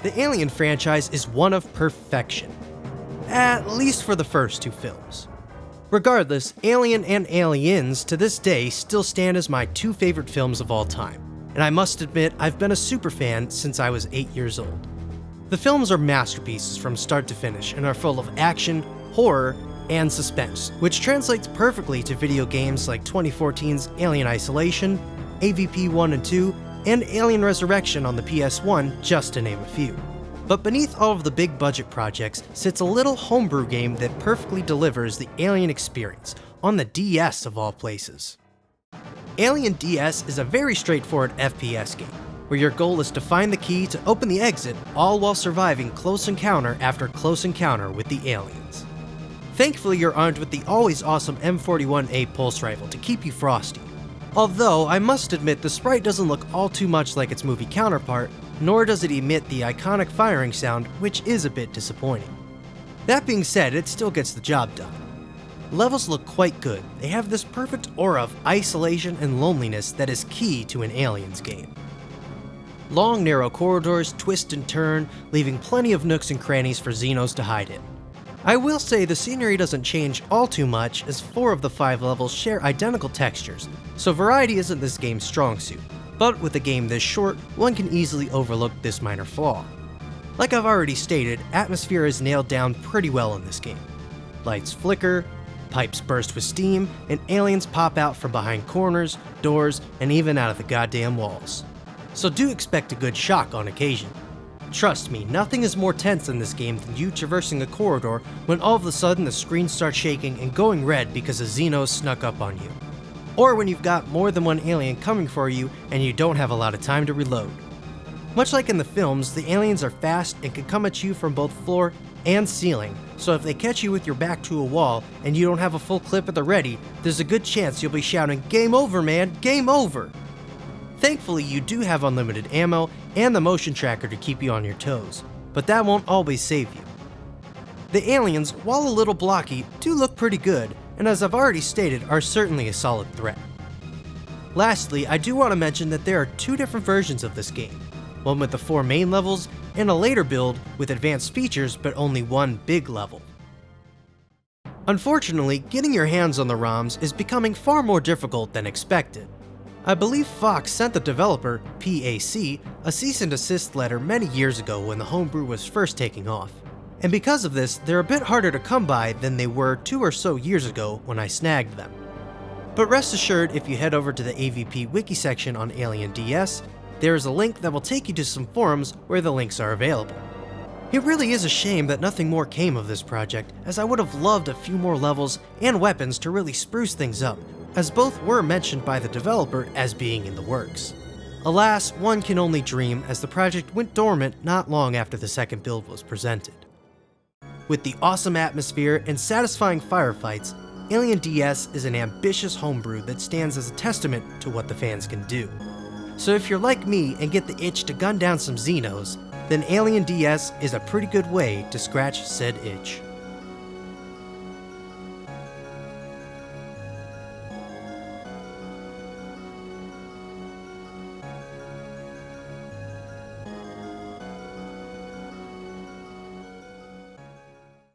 the Alien franchise is one of perfection. At least for the first two films. Regardless, Alien and Aliens to this day still stand as my two favorite films of all time, and I must admit I've been a super fan since I was 8 years old. The films are masterpieces from start to finish and are full of action, horror, and suspense, which translates perfectly to video games like 2014's Alien Isolation, AVP 1 and 2, and Alien Resurrection on the PS1, just to name a few. But beneath all of the big budget projects sits a little homebrew game that perfectly delivers the Alien experience, on the DS of all places. Alien DS is a very straightforward FPS game, where your goal is to find the key to open the exit, all while surviving close encounter after close encounter with the aliens. Thankfully, you're armed with the always awesome M41A pulse rifle to keep you frosty. Although, I must admit the sprite doesn't look all too much like its movie counterpart, nor does it emit the iconic firing sound, which is a bit disappointing. That being said, it still gets the job done. Levels look quite good. They have this perfect aura of isolation and loneliness that is key to an Aliens game. Long, narrow corridors twist and turn, leaving plenty of nooks and crannies for Xenos to hide in. I will say the scenery doesn't change all too much, as 4 of the 5 levels share identical textures, so variety isn't this game's strong suit. But with a game this short, one can easily overlook this minor flaw. Like I've already stated, atmosphere is nailed down pretty well in this game. Lights flicker, pipes burst with steam, and aliens pop out from behind corners, doors, and even out of the goddamn walls. So do expect a good shock on occasion. Trust me, nothing is more tense in this game than you traversing a corridor when all of a sudden the screen starts shaking and going red because a Xenos snuck up on you. Or when you've got more than one alien coming for you and you don't have a lot of time to reload. Much like in the films, the aliens are fast and can come at you from both floor and ceiling, so if they catch you with your back to a wall and you don't have a full clip at the ready, there's a good chance you'll be shouting, "Game over, man, game over!" Thankfully, you do have unlimited ammo and the motion tracker to keep you on your toes, but that won't always save you. The aliens, while a little blocky, do look pretty good, and as I've already stated, are certainly a solid threat. Lastly, I do want to mention that there are 2 different versions of this game, one with the 4 main levels, and a later build with advanced features but only 1 big level. Unfortunately, getting your hands on the ROMs is becoming far more difficult than expected. I believe Fox sent the developer, PAC, a cease and desist letter many years ago when the homebrew was first taking off. And because of this, they're a bit harder to come by than they were 2 or so years ago when I snagged them. But rest assured, if you head over to the AVP wiki section on Alien DS, there is a link that will take you to some forums where the links are available. It really is a shame that nothing more came of this project, as I would have loved a few more levels and weapons to really spruce things up, as both were mentioned by the developer as being in the works. Alas, one can only dream, as the project went dormant not long after the second build was presented. With the awesome atmosphere and satisfying firefights, Alien DS is an ambitious homebrew that stands as a testament to what the fans can do. So if you're like me and get the itch to gun down some Xenos, then Alien DS is a pretty good way to scratch said itch.